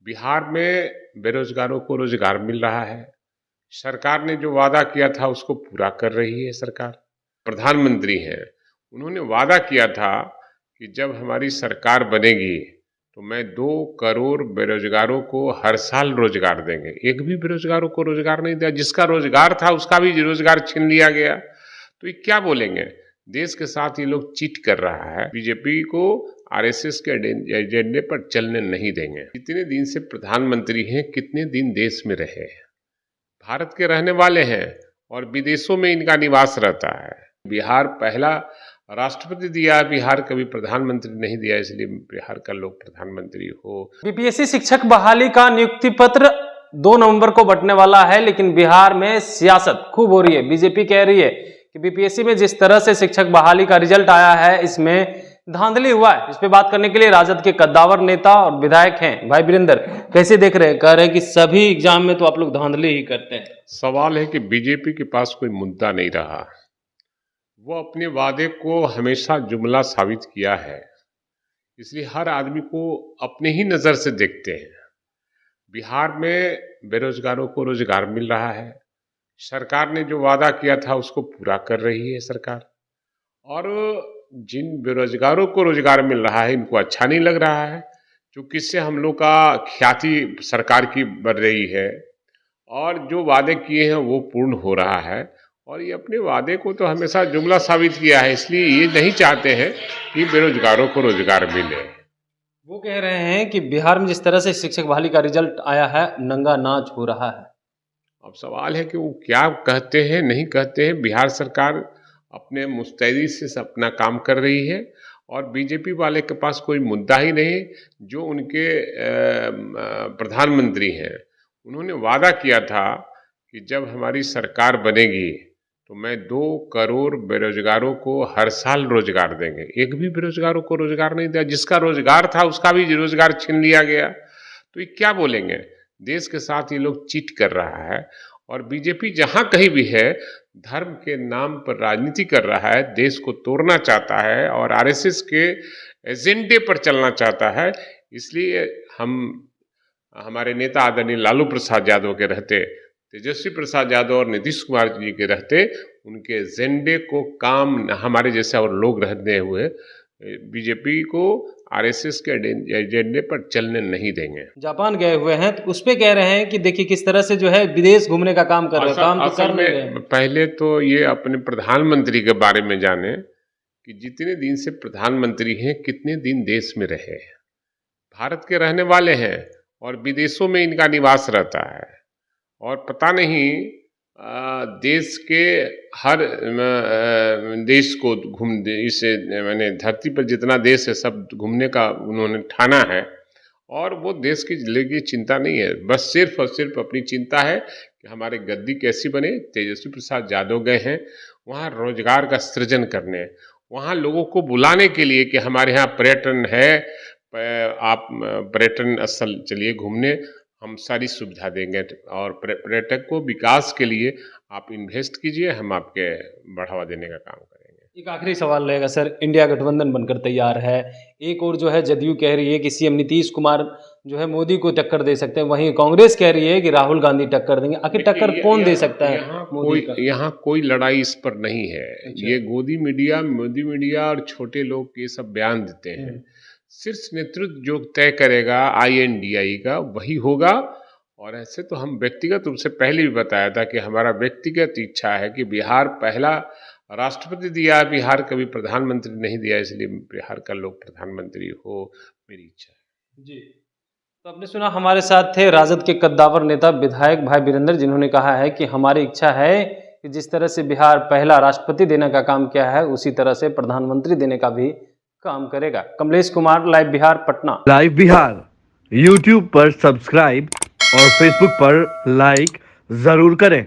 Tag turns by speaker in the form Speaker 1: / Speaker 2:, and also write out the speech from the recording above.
Speaker 1: बिहार में बेरोजगारों को रोजगार मिल रहा है। सरकार ने जो वादा किया था उसको पूरा कर रही है सरकार। प्रधानमंत्री हैं, उन्होंने वादा किया था कि जब हमारी सरकार बनेगी तो मैं 2 करोड़ बेरोजगारों को हर साल रोजगार देंगे। एक भी बेरोजगारों को रोजगार नहीं दिया, जिसका रोजगार था उसका भी रोजगार छीन लिया गया। तो ये क्या बोलेंगे? देश के साथ ये लोग चीट कर रहा है। बीजेपी को आरएसएस के एजेंडे पर चलने नहीं देंगे। कितने दिन से प्रधानमंत्री हैं, कितने दिन देश में रहे हैं, भारत के रहने वाले हैं और विदेशों में इनका निवास रहता है। बिहार पहला राष्ट्रपति दिया, बिहार कभी प्रधानमंत्री नहीं दिया, इसलिए बिहार का लोग प्रधानमंत्री हो।
Speaker 2: बीपीएससी शिक्षक बहाली का नियुक्ति पत्र 2 नवंबर को बंटने वाला है, लेकिन बिहार में सियासत खूब हो रही है। बीजेपी कह रही है कि बीपीएससी में जिस तरह से शिक्षक बहाली का रिजल्ट आया है, इसमें धांधली हुआ है। इस पे बात करने के लिए राजद के कद्दावर नेता और विधायक हैं भाई वीरेंद्र, कैसे देख रहे हैं? कह रहे हैं कि सभी एग्जाम में तो आप लोग धांधली ही करते हैं।
Speaker 1: सवाल है कि बीजेपी के पास कोई मुद्दा नहीं रहा। वो अपने वादे को हमेशा जुमला साबित किया है, इसलिए हर आदमी को अपने ही नज़र से देखते हैं। बिहार में बेरोजगारों को रोजगार मिल रहा है। सरकार ने जो वादा किया था उसको पूरा कर रही है सरकार। और जिन बेरोजगारों को रोजगार मिल रहा है इनको अच्छा नहीं लग रहा है, क्योंकि इससे हम लोग का ख्याति सरकार की बढ़ रही है और जो वादे किए हैं वो पूर्ण हो रहा है। और ये अपने वादे को तो हमेशा जुमला साबित किया है, इसलिए ये नहीं चाहते हैं कि बेरोजगारों को रोजगार मिले।
Speaker 2: वो कह रहे हैं कि बिहार में जिस तरह से शिक्षक बहाली का रिजल्ट आया है, नंगा नाच हो रहा है।
Speaker 1: अब सवाल है कि वो क्या कहते हैं नहीं कहते हैं। बिहार सरकार अपने मुस्तैदी से अपना काम कर रही है और बीजेपी वाले के पास कोई मुद्दा ही नहीं। जो उनके प्रधानमंत्री हैं, उन्होंने वादा किया था कि जब हमारी सरकार बनेगी तो मैं 2 करोड़ बेरोजगारों को हर साल रोजगार देंगे। एक भी बेरोजगारों को रोजगार नहीं दिया, जिसका रोजगार था उसका भी रोजगार छीन लिया गया। तो ये क्या बोलेंगे? देश के साथ ये लोग चीट कर रहा है। और बीजेपी जहाँ कहीं भी है धर्म के नाम पर राजनीति कर रहा है, देश को तोड़ना चाहता है और आरएसएस के एजेंडे पर चलना चाहता है। इसलिए हमारे नेता आदरणीय लालू प्रसाद यादव के रहते, तेजस्वी प्रसाद यादव और नीतीश कुमार जी के रहते, उनके एजेंडे को काम हमारे जैसे और लोग रहते हुए बीजेपी को आरएसएस के एजेंडे पर चलने नहीं देंगे।
Speaker 2: जापान गए हुए हैं तो उस पे कह रहे हैं कि देखिए किस तरह से जो है विदेश घूमने का काम कर रहे हैं। काम तो कर नहीं रहे हैं।
Speaker 1: पहले तो ये अपने प्रधानमंत्री के बारे में जाने कि जितने दिन से प्रधानमंत्री हैं कितने दिन देश में रहे हैं, भारत के रहने वाले हैं और विदेशों में इनका निवास रहता है। और पता नहीं देश के हर देश को इसे मैंने धरती पर जितना देश है सब घूमने का उन्होंने ठाना है। और वो देश की जिंदगी चिंता नहीं है, बस सिर्फ और सिर्फ अपनी चिंता है कि हमारे गद्दी कैसी बने। तेजस्वी प्रसाद यादव गए हैं वहाँ रोजगार का सृजन करने, वहाँ लोगों को बुलाने के लिए कि हमारे यहाँ पर्यटन है, आप पर्यटन स्थल चलिए घूमने, हम सारी सुविधा देंगे और पर्यटक को विकास के लिए आप इन्वेस्ट कीजिए, हम आपके बढ़ावा देने का काम करेंगे।
Speaker 2: एक आखिरी सवाल रहेगा सर, इंडिया गठबंधन बनकर तैयार है, एक और जो है जदयू कह रही है कि सीएम नीतीश कुमार जो है मोदी को टक्कर दे सकते हैं, वहीं कांग्रेस कह रही है कि राहुल गांधी टक्कर देंगे। आखिर टक्कर कौन दे सकता है?
Speaker 1: यहाँ कोई लड़ाई इस पर नहीं है। अच्छा। ये मोदी मीडिया और छोटे लोग ये सब बयान देते हैं। शीर्ष नेतृत्व जो तय करेगा INDI का वही होगा। और ऐसे तो हम व्यक्तिगत रूप से पहले भी बताया था कि हमारा व्यक्तिगत इच्छा है कि बिहार पहला राष्ट्रपति दिया, बिहार कभी प्रधानमंत्री नहीं दिया, इसलिए बिहार का लोग प्रधानमंत्री हो, मेरी इच्छा है
Speaker 2: जी। तो आपने सुना, हमारे साथ थे राजद के कद्दावर नेता विधायक भाई वीरेंद्र, जिन्होंने कहा है कि हमारी इच्छा है कि जिस तरह से बिहार पहला राष्ट्रपति देने का काम किया है उसी तरह से प्रधानमंत्री देने का भी काम करेगा। Kamlesh Kumar, live Bihar, Patna.
Speaker 3: Live Bihar YouTube पर सब्सक्राइब और Facebook पर लाइक जरूर करें।